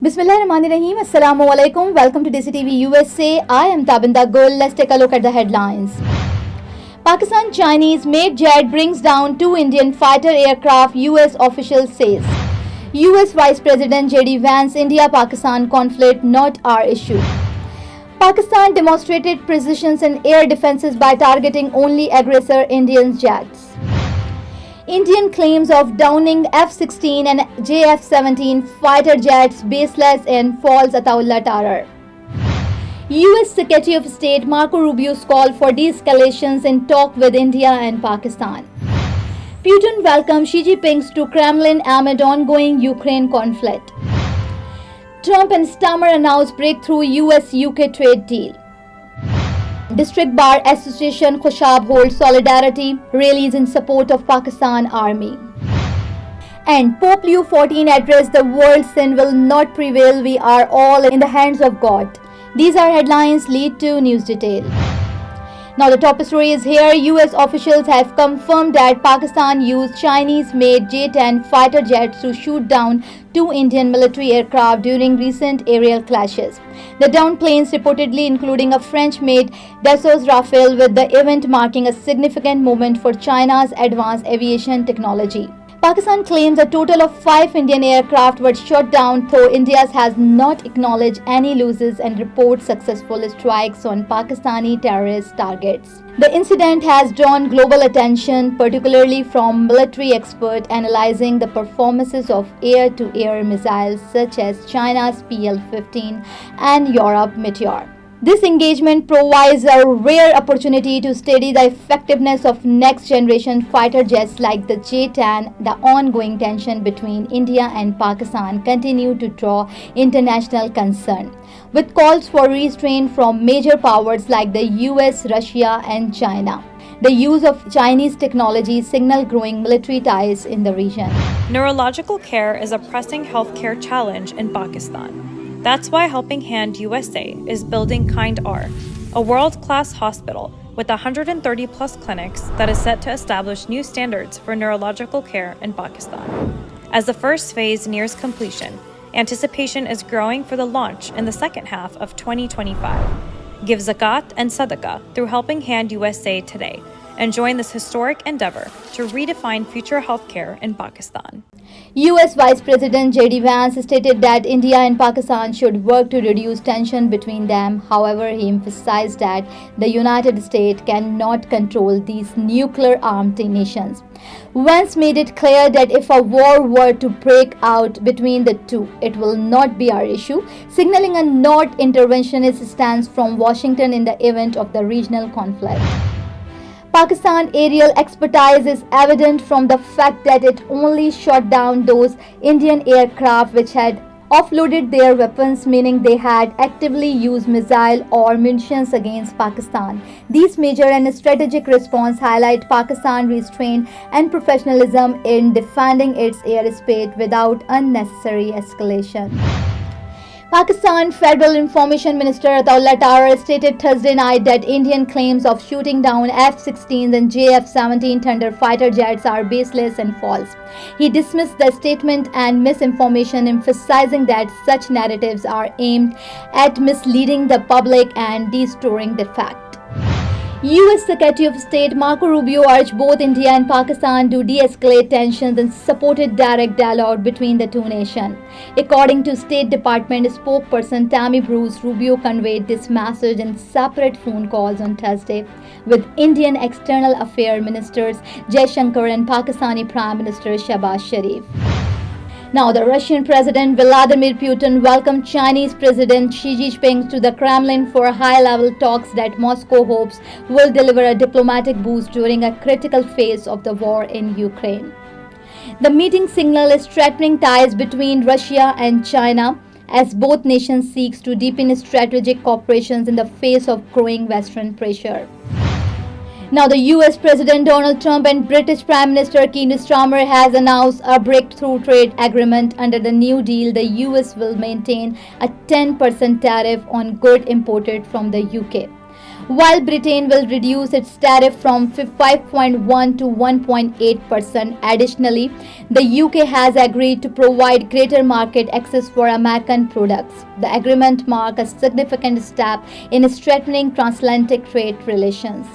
Bismillahirrahmanirrahim. Assalamu alaikum. Welcome to DCTV USA. I am Tabinda Gul. Let's take a look at the headlines. Pakistan Chinese made jet brings down two Indian fighter aircraft, US official says. US Vice President JD Vance, India-Pakistan conflict not our issue. Pakistan demonstrated precision in air defenses by targeting only aggressor Indian jets. Indian claims of downing F-16 and JF-17 fighter jets baseless and false Ataullah terror. US Secretary of State Marco Rubio's call for de-escalations in talk with India and Pakistan. Putin welcomed Xi Jinping to Kremlin amid ongoing Ukraine conflict. Trump and Starmer announced breakthrough US-UK trade deal. District Bar Association Khushab holds solidarity rallies in support of Pakistan Army. And Pope Leo XIV addressed the world, sin will not prevail, we are all in the hands of God. These are headlines, lead to news detail. Now the top story is here. US officials have confirmed that Pakistan used Chinese-made J-10 fighter jets to shoot down two Indian military aircraft during recent aerial clashes. The downed planes reportedly including a French-made Dassault Rafale, with the event marking a significant moment for China's advanced aviation technology. Pakistan claims a total of 5 Indian aircraft were shot down, though India has not acknowledged any losses and reports successful strikes on Pakistani terrorist targets. The incident has drawn global attention, particularly from military experts analyzing the performances of air-to-air missiles such as China's PL-15 and Europe Meteor. This engagement provides a rare opportunity to study the effectiveness of next-generation fighter jets like the J-10. The ongoing tension between India and Pakistan continue to draw international concern, with calls for restraint from major powers like the US, Russia, and China. The use of Chinese technology signal growing military ties in the region. Neurological care is a pressing healthcare challenge in Pakistan. That's why Helping Hand USA is building Kind R, a world-class hospital with 130 plus clinics that is set to establish new standards for neurological care in Pakistan. As the first phase nears completion, anticipation is growing for the launch in the second half of 2025. Give zakat and sadaqah through Helping Hand USA today and join this historic endeavor to redefine future healthcare in Pakistan. US Vice President JD Vance stated that India and Pakistan should work to reduce tension between them. However, he emphasized that the United States cannot control these nuclear-armed nations. Vance made it clear that if a war were to break out between the two, it will not be our issue, signaling a not interventionist stance from Washington in the event of the regional conflict. Pakistan aerial expertise is evident from the fact that it only shot down those Indian aircraft which had offloaded their weapons, meaning they had actively used missile or munitions against Pakistan. These major and strategic response highlight Pakistan's restraint and professionalism in defending its airspace without unnecessary escalation. Pakistan Federal Information Minister Ataullah Tarar stated Thursday night that Indian claims of shooting down F-16 and JF-17 Thunder fighter jets are baseless and false. He dismissed the statement and misinformation, emphasizing that such narratives are aimed at misleading the public and distorting the fact. US Secretary of State Marco Rubio urged both India and Pakistan to de-escalate tensions and supported direct dialogue between the two nations. According to State Department spokesperson Tammy Bruce, Rubio conveyed this message in separate phone calls on Thursday with Indian External Affairs Ministers Jaishankar and Pakistani Prime Minister Shehbaz Sharif. Now, the Russian President Vladimir Putin welcomed Chinese President Xi Jinping to the Kremlin for high-level talks that Moscow hopes will deliver a diplomatic boost during a critical phase of the war in Ukraine. The meeting signaled strengthening ties between Russia and China as both nations seek to deepen strategic cooperation in the face of growing Western pressure. Now, the US President Donald Trump and British Prime Minister Keir Starmer has announced a breakthrough trade agreement. Under the new deal, the US will maintain a 10% tariff on goods imported from the UK. while Britain will reduce its tariff from 5.1 to 1.8%. Additionally, the UK has agreed to provide greater market access for American products. The agreement marks a significant step in strengthening transatlantic trade relations.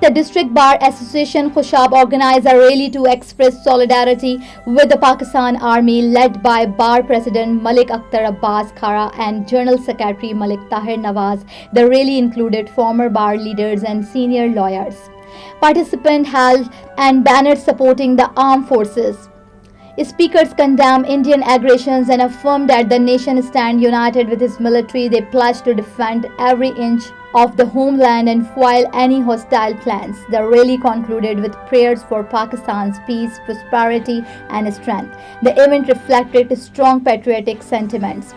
The District Bar Association Khushab organized a rally to express solidarity with the Pakistan Army led by Bar President Malik Akhtar Abbas Khara and General Secretary Malik Tahir Nawaz. The rally included former bar leaders and senior lawyers. Participants held and banners supporting the armed forces. Speakers condemned Indian aggressions and affirmed that the nation stands united with its military. They pledged to defend every inch of the homeland and foil any hostile plans. The rally concluded with prayers for Pakistan's peace, prosperity, and strength. The event reflected strong patriotic sentiments.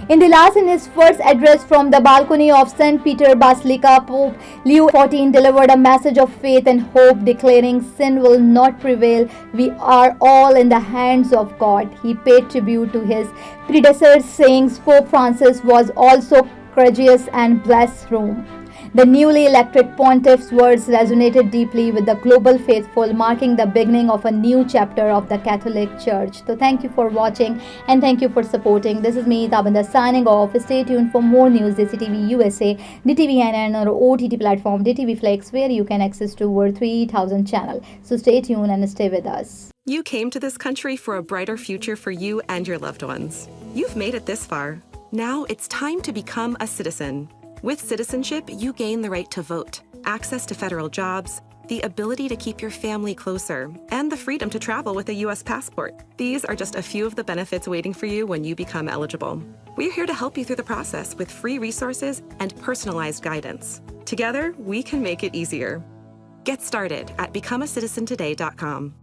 In his first address from the balcony of St. Peter Basilica, Pope Leo XIV delivered a message of faith and hope, declaring, "Sin will not prevail. We are all in the hands of God." He paid tribute to his predecessors, saying Pope Francis was also courageous and blessed Rome. The newly elected pontiff's words resonated deeply with the global faithful, marking the beginning of a new chapter of the Catholic Church. So thank you for watching and thank you for supporting. This is me, Tabinda, signing off. Stay tuned for more news. DCTV USA, DTVNN, or OTT platform DTV Flex, where you can access to over 3,000 channels. So stay tuned and stay with us. You came to this country for a brighter future for you and your loved ones. You've made it this far. Now it's time to become a citizen. With citizenship, you gain the right to vote, access to federal jobs, the ability to keep your family closer, and the freedom to travel with a U.S. passport. These are just a few of the benefits waiting for you when you become eligible. We're here to help you through the process with free resources and personalized guidance. Together, we can make it easier. Get started at becomeacitizentoday.com.